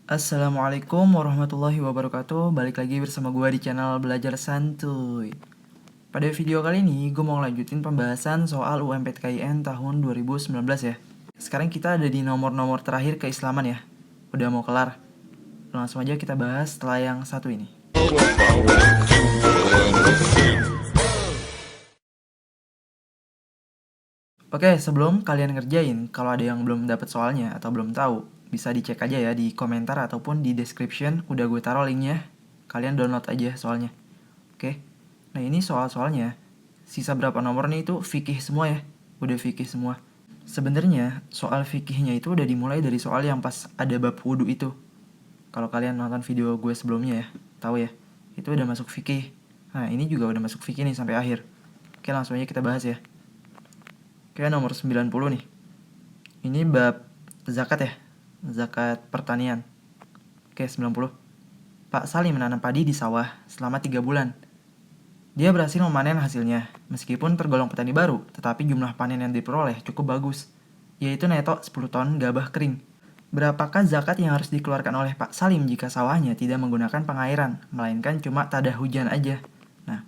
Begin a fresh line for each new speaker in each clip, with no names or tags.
Assalamualaikum warahmatullahi wabarakatuh. Balik lagi bersama gue di channel Belajar Santuy. Pada video kali ini gue mau lanjutin pembahasan soal UMPTKIN tahun 2019 ya. Sekarang kita ada di nomor-nomor terakhir keislaman ya. Udah mau kelar. Langsung aja kita bahas setelah yang satu ini. Oke, sebelum kalian ngerjain, kalau ada yang belum dapat soalnya atau belum tahu, bisa dicek aja ya di komentar ataupun di description, udah gue taruh linknya. Kalian download aja soalnya. Oke. Nah, ini soal-soalnya. Sisa berapa nomor nih itu fikih semua ya. Udah fikih semua. Sebenarnya soal fikihnya itu udah dimulai dari soal yang pas ada bab wudhu itu. Kalau kalian nonton video gue sebelumnya ya, tahu ya. Itu udah masuk fikih. Nah, ini juga udah masuk fikih nih sampai akhir. Oke, langsung aja kita bahas ya. Oke, nomor 90 nih. Ini bab zakat ya. Zakat pertanian. Oke, 90. Pak Salim menanam padi di sawah selama 3 bulan. Dia berhasil memanen hasilnya. Meskipun tergolong petani baru, tetapi jumlah panen yang diperoleh cukup bagus, yaitu neto 10 ton gabah kering. Berapakah zakat yang harus dikeluarkan oleh Pak Salim jika sawahnya tidak menggunakan pengairan, melainkan cuma tada hujan aja? Nah,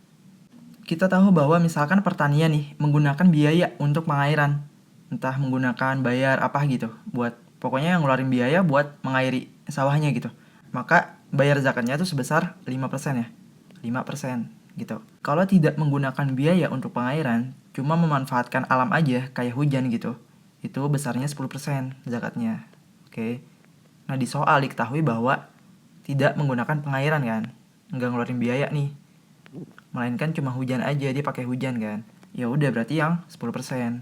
kita tahu bahwa misalkan pertanian nih menggunakan biaya untuk pengairan, entah menggunakan bayar apa gitu, buat pokoknya yang ngeluarin biaya buat mengairi sawahnya gitu. Maka bayar zakatnya itu sebesar 5% ya. 5% gitu. Kalau tidak menggunakan biaya untuk pengairan, cuma memanfaatkan alam aja kayak hujan gitu, itu besarnya 10% zakatnya. Oke. Nah, di soal diketahui bahwa tidak menggunakan pengairan kan, nggak ngeluarin biaya nih, melainkan cuma hujan aja, dia pakai hujan kan. Ya udah berarti yang 10%.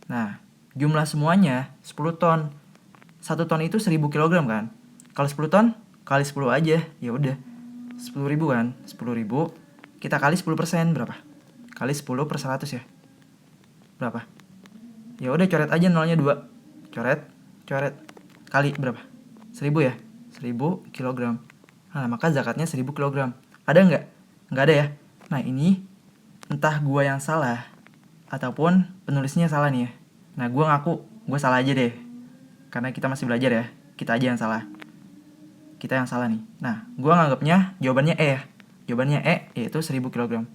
Nah, jumlah semuanya 10 ton. 1 ton itu 1000 kg kan. Kalau 10 ton kali 10 aja, ya udah 10.000 kan. 10.000 kita kali 10% berapa? Kali 10 per 100 ya. Berapa? Ya udah coret aja nolnya 2. Coret, coret. Kali berapa? 1000 ya. 1000 kg. Nah, maka zakatnya 1000 kg. Ada nggak? Nggak ada ya. Nah, ini entah gua yang salah ataupun penulisnya salah nih ya. Nah, gua ngaku gua salah aja deh. Karena kita masih belajar ya. Kita aja yang salah. Kita yang salah nih. Nah, gua nganggapnya jawabannya E ya. Jawabannya E yaitu 1000 kg.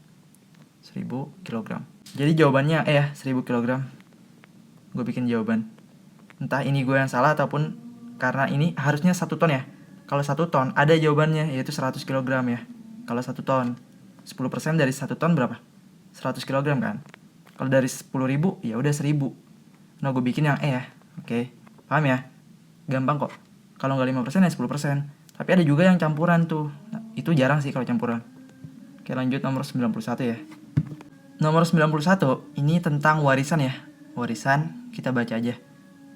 1000 kg. Jadi jawabannya E ya, 1000 kg. Gue bikin jawaban. Entah ini gue yang salah ataupun karena ini harusnya 1 ton ya. Kalau 1 ton ada jawabannya yaitu 100 kg ya. Kalau 1 ton 10% dari 1 ton berapa? 100 kg kan. Kalau dari 10.000 ya udah 1000. Nah, gue bikin yang E ya. Oke. Paham ya? Gampang kok. Kalau nggak 5% ya 10%. Tapi ada juga yang campuran tuh. Nah, itu jarang sih kalau campuran. Oke, lanjut nomor 91 ya. Nomor 91 ini tentang warisan ya. Warisan, kita baca aja.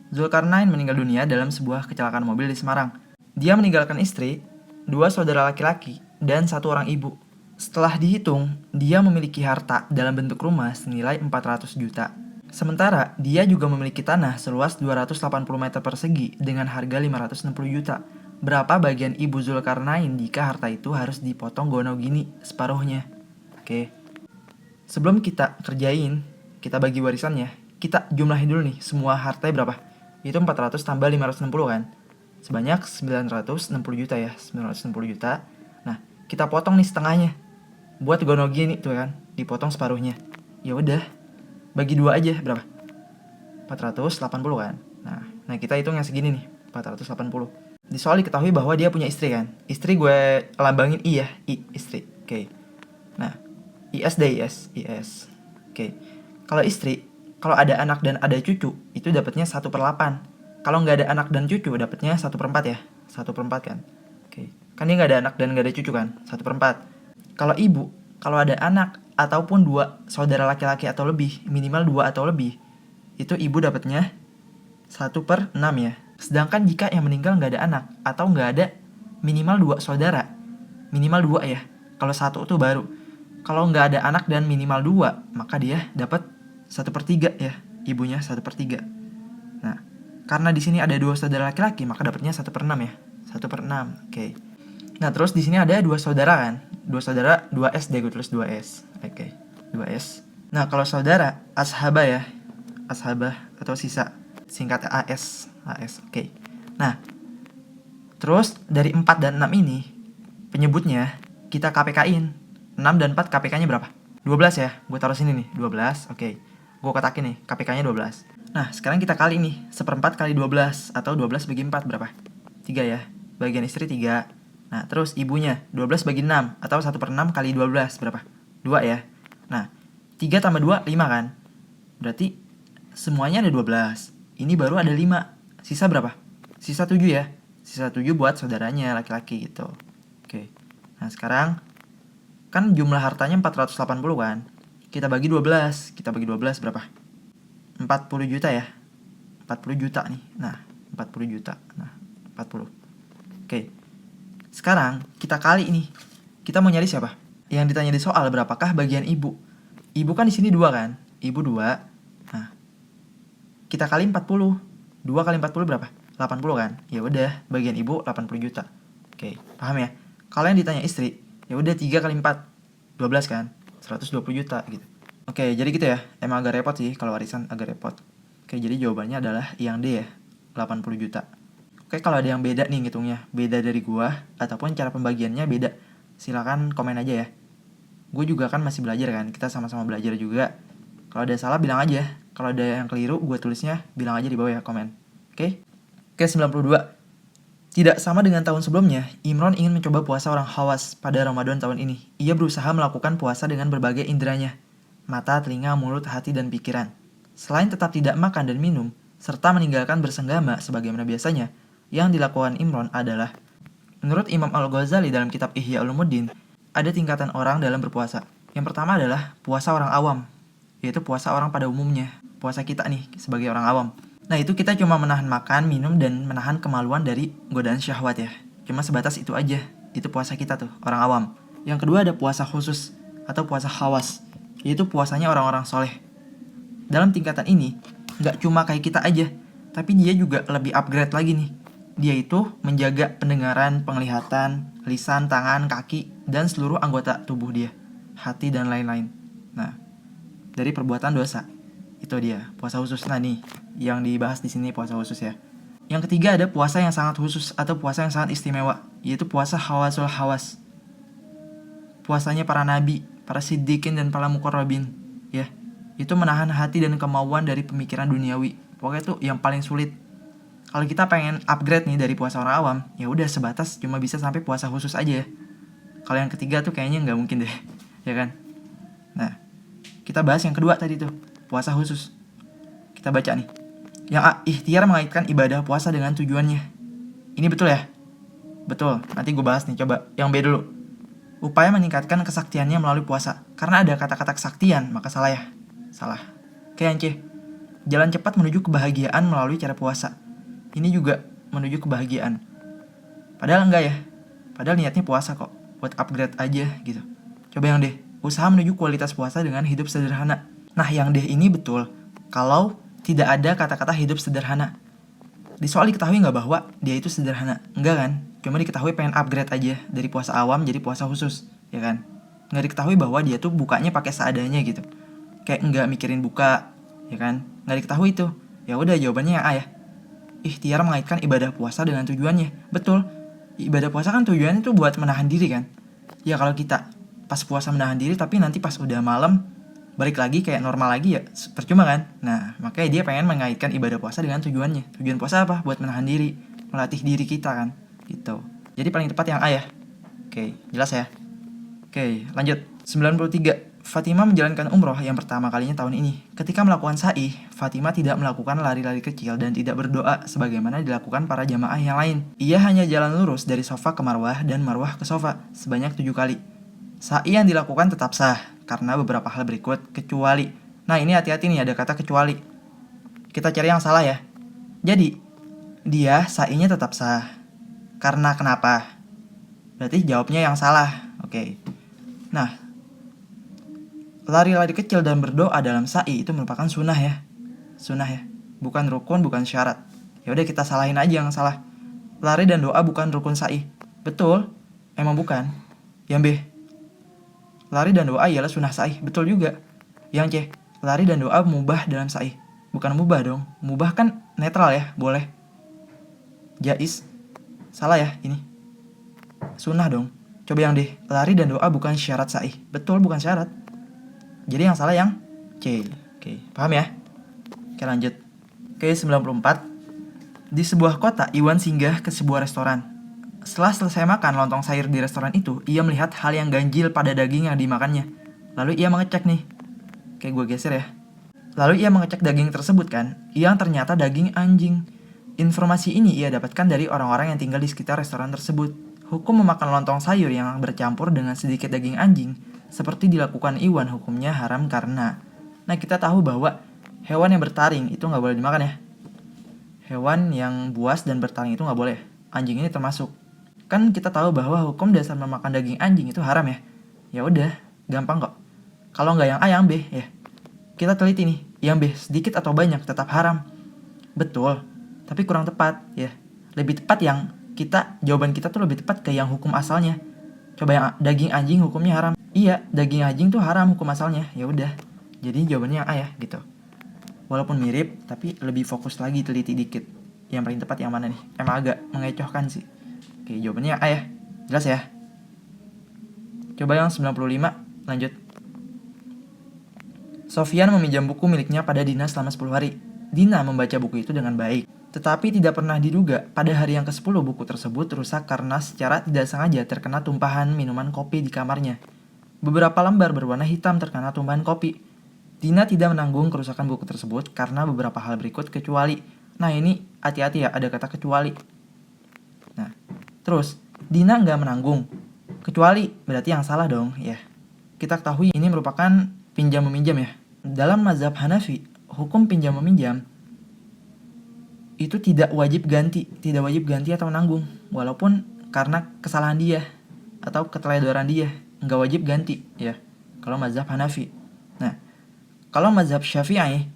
Zulkarnain meninggal dunia dalam sebuah kecelakaan mobil di Semarang. Dia meninggalkan istri, 2 saudara laki-laki, dan 1 orang ibu. Setelah dihitung, dia memiliki harta dalam bentuk rumah senilai 400 juta. Sementara, dia juga memiliki tanah seluas 280 meter persegi dengan harga 560 juta. Berapa bagian ibu Zulkarnain jika harta itu harus dipotong gono gini separuhnya? Oke. Sebelum kita kerjain, kita bagi warisannya, kita jumlahin dulu nih semua hartanya berapa. Itu 400 tambah 560 kan. Sebanyak 960 juta ya, 960 juta. Nah, kita potong nih setengahnya. Buat gono gini tuh kan, dipotong separuhnya. Ya udah, bagi 2 aja berapa? 480 kan. Nah kita hitung yang segini nih, 480. Di soal diketahui bahwa dia punya istri kan. Istri gue lambangin I ya, I, istri. Oke. Nah, IS deh, IS. Oke. Kalau istri, kalau ada anak dan ada cucu, itu dapatnya 1/8. Kalau nggak ada anak dan cucu, dapatnya 1/4 ya. 1/4 kan. Oke. Kan dia nggak ada anak dan nggak ada cucu kan. 1/4. Kalau ibu, kalau ada anak ataupun 2 saudara laki-laki atau lebih, minimal 2 atau lebih, itu ibu dapatnya 1/6 ya. Sedangkan jika yang meninggal nggak ada anak atau nggak ada minimal 2 saudara, minimal 2 ya. Kalau 1 itu baru. Kalau nggak ada anak dan minimal 2, maka dia dapat 1/3 ya, ibunya 1/3. Nah, karena di sini ada 2 saudara laki-laki, maka dapatnya 1/6 ya. 1/6. Oke. Nah, terus di sini ada 2 saudara kan. 2 saudara, 2S deh, gue tulis 2S. Oke. 2S. Nah, kalau saudara ashabah ya. Ashabah atau sisa, singkat AS. AS. Oke. Nah, Terus dari 4 dan 6 ini, penyebutnya kita KPK-in. 6 dan 4 KPK-nya berapa? 12 ya, gue taruh sini nih, 12, oke. Gue kotakin nih, KPK-nya 12. Nah, sekarang kita kali nih, 1/4 kali 12, atau 12 bagi 4 berapa? 3 ya, bagian istri 3. Nah, terus ibunya, 12 bagi 6, atau 1/6 kali 12 berapa? 2 ya. Nah, 3 tambah 2, 5 kan? Berarti semuanya ada 12. Ini baru ada 5. Sisa berapa? Sisa 7 ya. Sisa 7 buat saudaranya laki-laki gitu. Oke. Nah, sekarang kan jumlah hartanya 480 kan? Kita bagi 12. Kita bagi 12 berapa? 40 juta ya. 40 juta nih. Nah, 40 juta. Nah, 40. Oke. Sekarang kita kali ini. Kita mau nyari siapa? Yang ditanya di soal berapakah bagian ibu? Ibu kan di sini 2 kan? Ibu 2. Nah, kita kali 40. 2 kali 40 berapa? 80 kan? Ya udah, bagian ibu 80 juta. Oke, paham ya? Kalau yang ditanya istri, ya udah 3 kali 4. 12 kan? 120 juta gitu. Oke, jadi gitu ya. Emang agak repot sih kalau warisan, agak repot. Oke, jadi jawabannya adalah yang D ya. 80 juta. Oke, kalau ada yang beda nih ngitungnya, beda dari gua ataupun cara pembagiannya beda, silakan komen aja ya. Gue juga kan masih belajar kan, kita sama-sama belajar juga. Kalau ada salah bilang aja. Kalau ada yang keliru, gue tulisnya bilang aja di bawah ya, komen. Oke? Oke, 92. Tidak sama dengan tahun sebelumnya, Imron ingin mencoba puasa orang Khawas pada Ramadan tahun ini. Ia berusaha melakukan puasa dengan berbagai inderanya. Mata, telinga, mulut, hati, dan pikiran. Selain tetap tidak makan dan minum, serta meninggalkan bersenggama sebagaimana biasanya, yang dilakukan Imron adalah, menurut Imam Al-Ghazali dalam kitab Ihya Ulumuddin, ada tingkatan orang dalam berpuasa. Yang pertama adalah puasa orang awam, yaitu puasa orang pada umumnya. Puasa kita nih, sebagai orang awam. Nah, itu kita cuma menahan makan, minum, dan menahan kemaluan dari godaan syahwat ya. Cuma sebatas itu aja. Itu puasa kita tuh, orang awam. Yang kedua ada puasa khusus, atau puasa khawas, yaitu puasanya orang-orang soleh. Dalam tingkatan ini, nggak cuma kayak kita aja, tapi dia juga lebih upgrade lagi nih. Dia itu menjaga pendengaran, penglihatan, lisan, tangan, kaki, dan seluruh anggota tubuh dia, hati, dan lain-lain. Nah, dari perbuatan dosa. Itu dia, puasa khusus. Nah nih, yang dibahas di sini puasa khusus ya. Yang ketiga ada puasa yang sangat khusus atau puasa yang sangat istimewa, yaitu puasa khawasul khawas. Puasanya para nabi, para siddiqin, dan para muqarrabin, ya. Itu menahan hati dan kemauan dari pemikiran duniawi. Pokoknya itu yang paling sulit. Kalau kita pengen upgrade nih dari puasa orang awam, ya udah sebatas cuma bisa sampai puasa khusus aja ya. Kalau yang ketiga tuh kayaknya nggak mungkin deh, ya kan? Nah, kita bahas yang kedua tadi tuh, puasa khusus. Kita baca nih. Yang A, ikhtiar mengaitkan ibadah puasa dengan tujuannya. Ini betul ya? Betul, nanti gue bahas nih, coba. Yang B dulu. Upaya meningkatkan kesaktiannya melalui puasa. Karena ada kata-kata kesaktian, maka salah ya? Salah. Oke, yang C. Jalan cepat menuju kebahagiaan melalui cara puasa. Ini juga menuju kebahagiaan. Padahal enggak ya? Padahal niatnya puasa kok, buat upgrade aja gitu. Coba yang D. Usaha menuju kualitas puasa dengan hidup sederhana. Nah, yang D ini betul kalau tidak ada kata-kata hidup sederhana. Di soal diketahui nggak bahwa dia itu sederhana? Enggak kan? Cuma diketahui pengen upgrade aja dari puasa awam jadi puasa khusus, ya kan? Nggak diketahui bahwa dia tuh bukanya pakai seadanya gitu. Kayak nggak mikirin buka, ya kan? Nggak diketahui itu. Ya udah, jawabannya yang A ya. Ikhtiar mengaitkan ibadah puasa dengan tujuannya. Betul. Ibadah puasa kan tujuannya tuh buat menahan diri kan? Ya kalau kita pas puasa menahan diri tapi nanti pas udah malam balik lagi kayak normal lagi ya percuma kan. Nah, makanya dia pengen mengaitkan ibadah puasa dengan tujuannya. Tujuan puasa apa? Buat menahan diri, melatih diri kita kan gitu. Jadi paling tepat yang A ya. Oke, jelas ya. Oke, lanjut. 93. Fatimah menjalankan umroh yang pertama kalinya tahun ini. Ketika melakukan sa'i, Fatimah tidak melakukan lari-lari kecil dan tidak berdoa sebagaimana dilakukan para jamaah yang lain. Ia hanya jalan lurus dari sofa ke marwah dan marwah ke sofa sebanyak 7 kali. Sa'i yang dilakukan tetap sah karena beberapa hal berikut kecuali. Nah, ini hati-hati nih, ada kata kecuali. Kita cari yang salah ya. Jadi, dia sa'inya tetap sah. Karena kenapa? Berarti jawabnya yang salah. Oke. Nah, lari-lari kecil dan berdoa dalam sa'i itu merupakan sunnah ya. Sunnah ya. Bukan rukun, bukan syarat. Ya udah, kita salahin aja yang salah. Lari dan doa bukan rukun sa'i. Betul, emang bukan. Yang B. Lari dan doa ialah sunnah sa'i. Betul juga. Yang C. Lari dan doa mubah dalam sa'i. Bukan mubah dong. Mubah kan netral ya, boleh. Jais. Salah ya ini. Sunnah dong. Coba yang D. Lari dan doa bukan syarat sa'ih. Betul, bukan syarat. Jadi yang salah yang C. Oke, paham ya? Oke, lanjut. Oke, 94. Di sebuah kota, Iwan singgah ke sebuah restoran. Setelah selesai makan lontong sayur di restoran itu, ia melihat hal yang ganjil pada daging yang dimakannya. Lalu ia mengecek nih. Oke, gue geser ya. Lalu ia mengecek daging tersebut kan, yang ternyata daging anjing. Informasi ini ia dapatkan dari orang-orang yang tinggal di sekitar restoran tersebut. Hukum memakan lontong sayur yang bercampur dengan sedikit daging anjing, seperti dilakukan Iwan, hukumnya haram karena... Nah, kita tahu bahwa hewan yang bertaring itu nggak boleh dimakan ya. Hewan yang buas dan bertaring itu nggak boleh. Anjing ini termasuk. Kan kita tahu bahwa hukum dasar memakan daging anjing itu haram ya. Ya udah, gampang kok. Kalau nggak yang A, yang B ya. Kita teliti nih, yang B sedikit atau banyak tetap haram. Betul, tapi kurang tepat ya. Lebih tepat yang jawaban kita tuh lebih tepat ke yang hukum asalnya. Coba yang daging anjing hukumnya haram. Iya, daging anjing tuh haram hukum asalnya. Ya udah. Jadi jawabannya yang A ya gitu. Walaupun mirip, tapi lebih fokus lagi teliti dikit. Yang paling tepat yang mana nih? Emang agak mengecohkan sih. Oke, jawabannya yang A ya. Jelas ya? Coba yang 95, lanjut. Sofyan meminjam buku miliknya pada Dina selama 10 hari. Dina membaca buku itu dengan baik. Tetapi tidak pernah diduga, pada hari yang ke-10 buku tersebut rusak karena secara tidak sengaja terkena tumpahan minuman kopi di kamarnya. Beberapa lembar berwarna hitam terkena tumpahan kopi. Dina tidak menanggung kerusakan buku tersebut karena beberapa hal berikut kecuali. Nah ini hati-hati ya, ada kata kecuali. Nah, terus Dina nggak menanggung. Kecuali berarti yang salah dong ya. Kita ketahui ini merupakan pinjam meminjam ya. Dalam mazhab Hanafi, hukum pinjam meminjam itu tidak wajib ganti atau nanggung, walaupun karena kesalahan dia atau keteledoran dia, nggak wajib ganti ya. Kalau mazhab Hanafi. Nah, kalau mazhab Syafi'i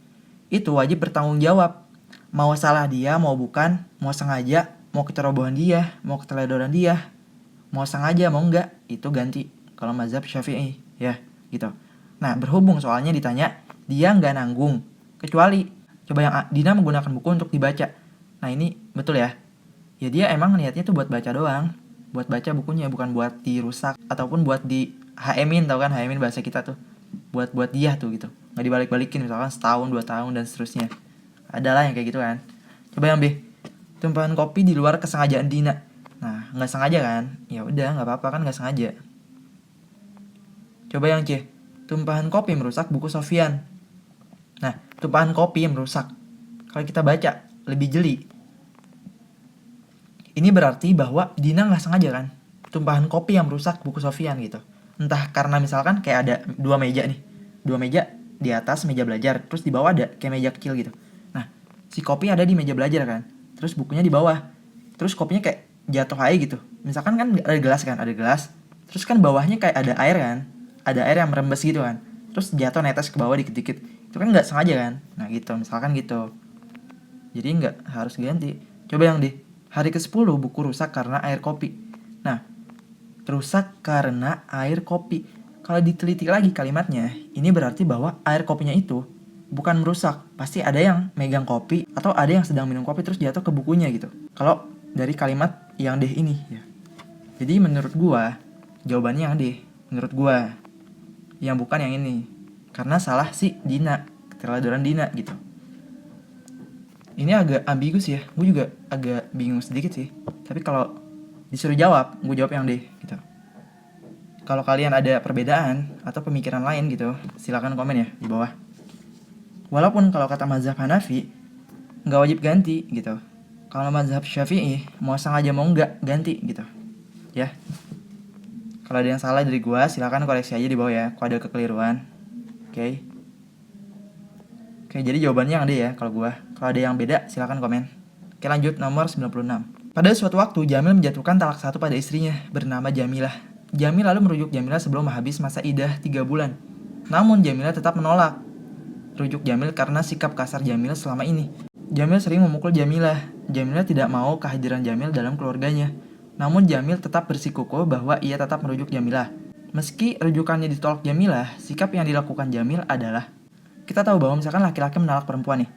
itu wajib bertanggung jawab. Mau salah dia, mau bukan, mau sengaja, mau kecerobohan dia, mau keteledoran dia, mau sengaja, mau enggak, itu ganti. Kalau mazhab Syafi'i ya, gitu. Nah, berhubung soalnya ditanya, dia nggak nanggung. Kecuali coba yang A, Dina menggunakan buku untuk dibaca. Nah ini betul ya. Ya dia emang niatnya tuh buat baca doang. Buat baca bukunya, bukan buat dirusak. Ataupun buat di HM-in, tau kan HM-in bahasa kita tuh. Buat dia tuh gitu. Nggak dibalik-balikin misalkan setahun, 2 tahun, dan seterusnya. Adalah yang kayak gitu kan. Coba yang B. Tumpahan kopi di luar kesengajaan Dina. Nah nggak sengaja kan. Ya udah nggak apa-apa kan nggak sengaja. Coba yang C. Tumpahan kopi merusak buku Sofyan. Nah, tumpahan kopi yang merusak. Kalau kita baca, lebih jeli. Ini berarti bahwa Dina nggak sengaja kan. Tumpahan kopi yang merusak buku Sofyan gitu. Entah karena misalkan kayak ada 2 meja nih. 2 meja di atas meja belajar. Terus di bawah ada kayak meja kecil gitu. Nah, si kopi ada di meja belajar kan. Terus bukunya di bawah. Terus kopinya kayak jatuh aja gitu. Misalkan kan ada gelas kan, ada gelas. Terus kan bawahnya kayak ada air kan. Ada air yang merembes gitu kan. Terus jatuh netes ke bawah dikit-dikit. Itu kan nggak sengaja kan. Nah gitu, misalkan gitu. Jadi nggak harus ganti. Coba yang di hari ke-10 buku rusak karena air kopi. Nah, rusak karena air kopi. Kalau diteliti lagi kalimatnya, ini berarti bahwa air kopinya itu bukan merusak. Pasti ada yang megang kopi atau ada yang sedang minum kopi terus jatuh ke bukunya gitu. Kalau dari kalimat yang D ini ya. Jadi menurut gua, jawabannya yang D. Menurut gua. Yang bukan yang ini. Karena salah si Dina, keteledoran Dina gitu. Ini agak ambigus ya, gue juga agak bingung sedikit sih. Tapi kalau disuruh jawab, gue jawab yang D gitu. Kalau kalian ada perbedaan atau pemikiran lain gitu, silakan komen ya di bawah. Walaupun kalau kata mazhab Hanafi, nggak wajib ganti gitu. Kalau mazhab Syafi'i, mau sengaja mau nggak ganti gitu. Ya. Kalau ada yang salah dari gue, silakan koreksi aja di bawah ya. Kalau ada kekeliruan. Oke. Oke, jadi jawabannya yang D ya kalau gua. Kalau ada yang beda, silakan komen. Oke, lanjut nomor 96. Pada suatu waktu, Jamil menjatuhkan talak 1 pada istrinya, bernama Jamilah. Jamil lalu merujuk Jamilah sebelum habis masa iddah 3 bulan. Namun Jamilah tetap menolak. Rujuk Jamil karena sikap kasar Jamil selama ini. Jamil sering memukul Jamilah. Jamilah tidak mau kehadiran Jamil dalam keluarganya. Namun Jamil tetap bersikukuh bahwa ia tetap merujuk Jamilah. Meski rujukannya ditolak Jamilah, sikap yang dilakukan Jamil adalah, kita tahu bahwa misalkan laki-laki menolak perempuan nih.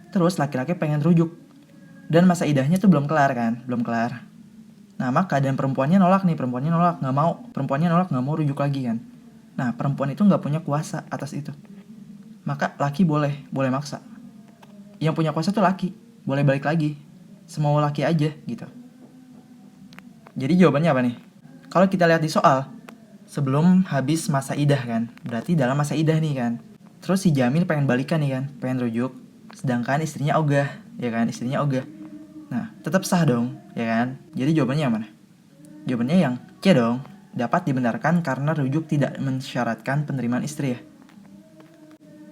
Terus laki-laki pengen rujuk. Dan masa idahnya tuh belum kelar kan? Belum kelar. Nah, maka dan perempuannya nolak nih, perempuannya nolak nggak mau rujuk lagi kan. Nah, perempuan itu nggak punya kuasa atas itu. Maka laki boleh maksa. Yang punya kuasa tuh laki, boleh balik lagi. Semau laki aja gitu. Jadi jawabannya apa nih? Kalau kita lihat di soal, sebelum habis masa idah kan, berarti dalam masa idah nih kan. Terus si Jamil pengen balikan nih kan, pengen rujuk. Sedangkan istrinya ogah, ya kan, istrinya ogah. Nah, tetap sah dong, ya kan? Jadi jawabannya yang mana? Jawabannya yang C dong, dapat dibenarkan karena rujuk tidak mensyaratkan penerimaan istri ya.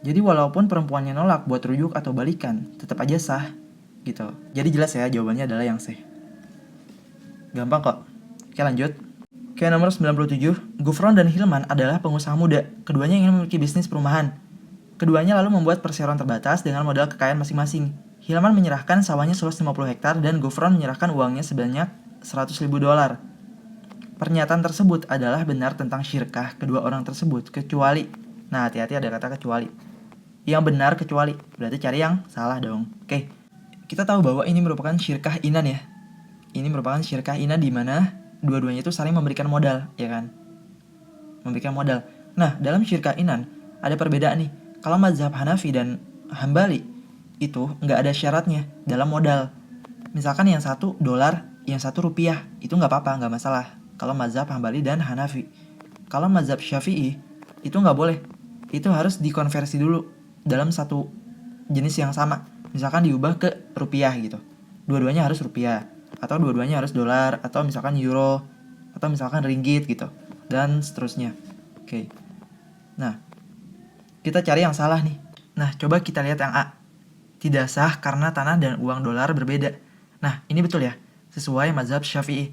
Jadi walaupun perempuannya nolak buat rujuk atau balikan, tetap aja sah, gitu. Jadi jelas ya, jawabannya adalah yang C. Gampang kok. Oke lanjut. Oke nomor 97, Gufron dan Hilman adalah pengusaha muda. Keduanya ingin memiliki bisnis perumahan. Keduanya lalu membuat perseroan terbatas dengan modal kekayaan masing-masing. Hilman menyerahkan sawahnya seluas 50 hektar dan Gufron menyerahkan uangnya sebanyak $100.000. Pernyataan tersebut adalah benar tentang syirkah kedua orang tersebut, kecuali, nah hati-hati ada kata kecuali. Yang benar kecuali, berarti cari yang salah dong. Oke, kita tahu bahwa ini merupakan syirkah inan ya. Ini merupakan syirkah inan di mana dua-duanya itu saling memberikan modal, ya kan? Memberikan modal. Nah, dalam syirkah inan ada perbedaan nih. Kalau mazhab Hanafi dan Hambali itu nggak ada syaratnya dalam modal. Misalkan yang $1, yang Rp1, itu nggak apa-apa, nggak masalah. Kalau mazhab Hambali dan Hanafi. Kalau mazhab Syafi'i itu nggak boleh. Itu harus dikonversi dulu dalam satu jenis yang sama. Misalkan diubah ke rupiah gitu. Dua-duanya harus rupiah. Atau dua-duanya harus dolar. Atau misalkan euro. Atau misalkan ringgit gitu. Dan seterusnya. Oke. Nah, kita cari yang salah nih. Nah, coba kita lihat yang A. Tidak sah karena tanah dan uang dolar berbeda. Nah, ini betul ya. Sesuai mazhab Syafi'i.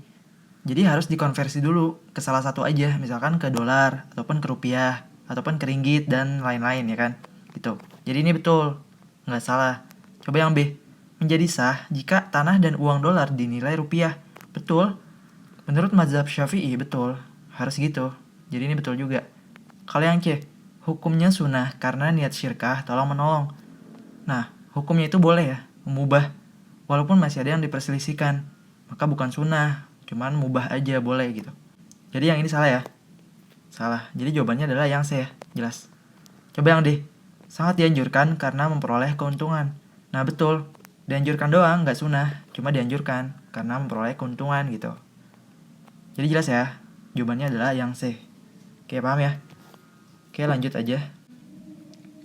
Jadi harus dikonversi dulu ke salah satu aja. Misalkan ke dolar, ataupun ke rupiah, ataupun ke ringgit, dan lain-lain ya kan. Gitu. Jadi ini betul. Nggak salah. Coba yang B. Menjadi sah jika tanah dan uang dolar dinilai rupiah. Betul. Menurut mazhab Syafi'i, betul. Harus gitu. Jadi ini betul juga. Kalau yang C. Hukumnya sunnah karena niat syirkah tolong menolong. Nah, hukumnya itu boleh ya, mengubah. Walaupun masih ada yang diperselisihkan. Maka bukan sunnah, cuman mubah aja boleh gitu. Jadi yang ini salah ya. Salah. Jadi jawabannya adalah yang C ya, jelas. Coba yang D. Sangat dianjurkan karena memperoleh keuntungan. Nah betul, dianjurkan doang, nggak sunnah. Cuma dianjurkan karena memperoleh keuntungan gitu. Jadi jelas ya, jawabannya adalah yang C. Oke, paham ya? Oke, lanjut aja.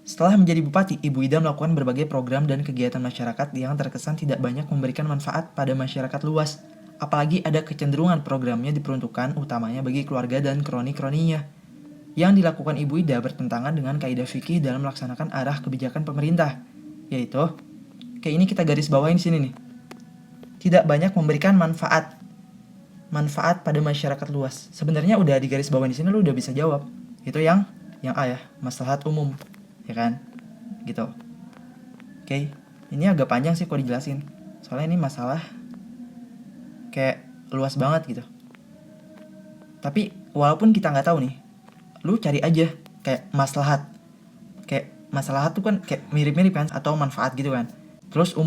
Setelah menjadi bupati, Ibu Ida melakukan berbagai program dan kegiatan masyarakat yang terkesan tidak banyak memberikan manfaat pada masyarakat luas. Apalagi ada kecenderungan programnya diperuntukkan utamanya bagi keluarga dan kroni-kroninya. Yang dilakukan Ibu Ida bertentangan dengan kaidah fikih dalam melaksanakan arah kebijakan pemerintah, yaitu, kayak ini kita garis bawain di sini nih. Tidak banyak memberikan manfaat pada masyarakat luas. Sebenarnya udah di garis bawain di sini lu udah bisa jawab. Itu yang A ya, maslahat umum. Ya kan? Gitu. Oke, ini agak panjang sih kalau dijelasin. Soalnya ini masalah kayak luas banget gitu. Tapi walaupun kita nggak tahu nih, lu cari aja kayak maslahat. Kayak maslahat tuh kan kayak mirip-mirip kan, atau manfaat gitu kan. Terus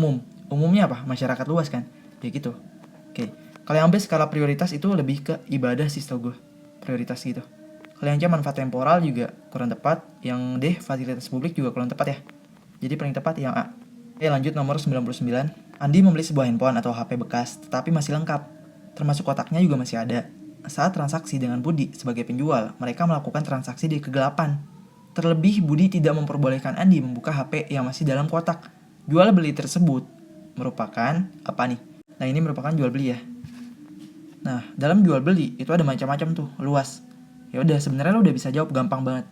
umumnya apa? Masyarakat luas kan. Ya gitu. Oke. Kalau yang B skala prioritas itu lebih ke ibadah sih setahu gue. Prioritas gitu. Kalau yang C manfaat temporal juga kurang tepat. Yang D fasilitas publik juga kurang tepat ya. Jadi paling tepat yang A. Oke, lanjut nomor 99. Andi membeli sebuah handphone atau HP bekas tetapi masih lengkap. Termasuk kotaknya juga masih ada. Saat transaksi dengan Budi sebagai penjual, mereka melakukan transaksi di kegelapan. Terlebih Budi tidak memperbolehkan Andi membuka HP yang masih dalam kotak. Jual beli tersebut merupakan apa nih? Nah, ini merupakan jual beli ya. Nah, dalam jual beli itu ada macam-macam tuh, luas. Ya udah, sebenarnya lo udah bisa jawab gampang banget.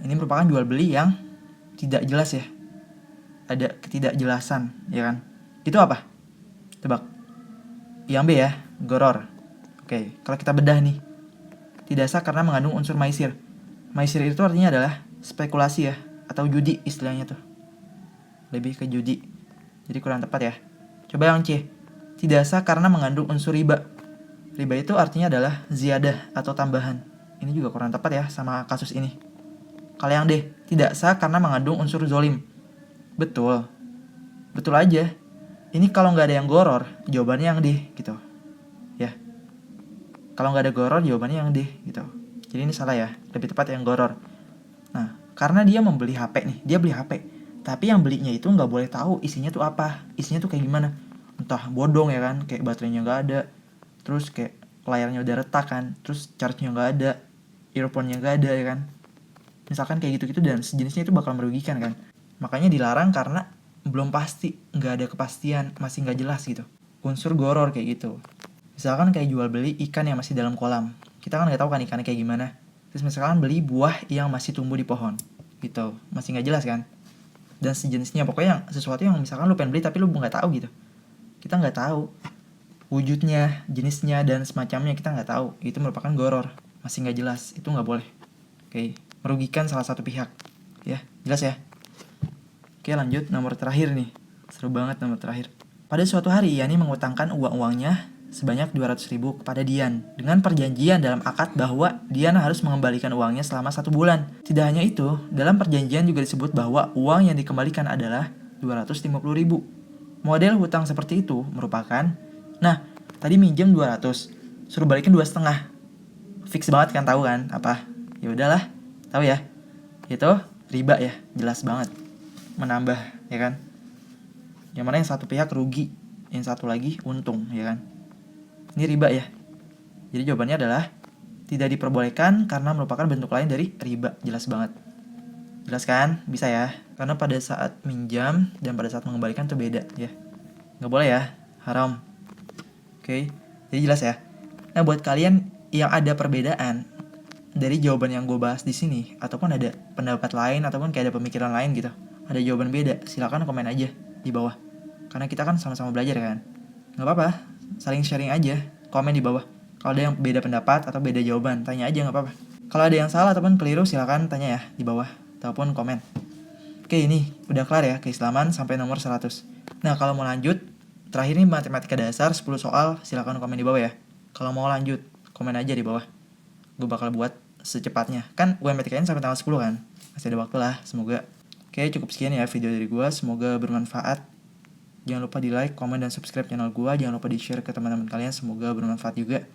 Ini merupakan jual beli yang tidak jelas ya. Ada ketidakjelasan, ya kan? Itu apa? Tebak. Yang B ya, goror. Oke, kalau kita bedah nih. Tidak sah karena mengandung unsur maisir. Maisir itu artinya adalah spekulasi ya, atau judi istilahnya tuh. Lebih ke judi. Jadi kurang tepat ya. Coba yang C. Tidak sah karena mengandung unsur riba. Riba itu artinya adalah ziyadah atau tambahan. Ini juga kurang tepat ya sama kasus ini. Kalau yang D, tidak sah karena mengandung unsur zolim. Betul. Betul aja. Ini kalau nggak ada yang goror, jawabannya yang D gitu. Ya. Kalau nggak ada goror, jawabannya yang D gitu. Jadi ini salah ya, lebih tepat yang goror. Nah, karena dia membeli HP nih, dia beli HP. Tapi yang belinya itu nggak boleh tahu isinya tuh apa, isinya tuh kayak gimana. Entah bodong ya kan, kayak baterainya nggak ada, terus kayak layarnya udah retak kan, terus charge-nya nggak ada, earphone-nya nggak ada ya kan. Misalkan kayak gitu-gitu dan sejenisnya itu bakal merugikan kan. Makanya dilarang karena belum pasti, nggak ada kepastian, masih nggak jelas gitu. Unsur goror kayak gitu. Misalkan kayak jual beli ikan yang masih dalam kolam. Kita kan nggak tahu kan ikannya kayak gimana. Terus misalkan beli buah yang masih tumbuh di pohon. Gitu. Masih nggak jelas kan. Dan sejenisnya. Pokoknya sesuatu yang misalkan lu pengen beli tapi lu nggak tahu gitu. Kita nggak tahu wujudnya, jenisnya, dan semacamnya kita nggak tahu. Itu merupakan goror. Masih nggak jelas. Itu nggak boleh. Oke. Merugikan salah satu pihak. Ya, jelas ya. Oke, lanjut nomor terakhir nih. Seru banget nomor terakhir. Pada suatu hari, Yani mengutangkan uang-uangnya sebanyak 200.000 kepada Dian dengan perjanjian dalam akad bahwa Dian harus mengembalikan uangnya selama 1 bulan. Tidak hanya itu, dalam perjanjian juga disebut bahwa uang yang dikembalikan adalah 250.000. Model hutang seperti itu merupakan, nah, tadi minjem 200, suruh balikin 2,5. Fix banget kan, tahu kan apa? Ya udahlah, tahu ya. Itu riba ya, jelas banget. Menambah ya kan. Yang mana yang satu pihak rugi, yang satu lagi untung ya kan. Ini riba ya. Jadi jawabannya adalah tidak diperbolehkan karena merupakan bentuk lain dari riba. Jelas banget. Jelas kan? Bisa ya. Karena pada saat minjam dan pada saat mengembalikan itu beda ya. Nggak boleh ya. Haram. Oke. Jadi jelas ya. Nah, buat kalian yang ada perbedaan dari jawaban yang gue bahas di sini, ataupun ada pendapat lain ataupun kayak ada pemikiran lain gitu, ada jawaban beda, silakan komen aja di bawah. Karena kita kan sama-sama belajar kan. Nggak apa-apa, saling sharing aja, komen di bawah. Kalau ada yang beda pendapat atau beda jawaban, tanya aja nggak apa-apa. Kalau ada yang salah ataupun keliru, silakan tanya ya di bawah ataupun komen. Oke, ini udah kelar ya keislaman sampai nomor 100. Nah, kalau mau lanjut, terakhir ini matematika dasar 10 soal, silakan komen di bawah ya. Kalau mau lanjut, komen aja di bawah. Gue bakal buat secepatnya. Kan UMPTKN sampai tanggal 10 kan. Masih ada waktu lah, semoga. Oke, cukup sekian ya video dari gue. Semoga bermanfaat. Jangan lupa di like, komen, dan subscribe channel gue. Jangan lupa di share ke teman-teman kalian. Semoga bermanfaat juga.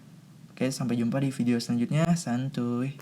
Oke, sampai jumpa di video selanjutnya. Santuy.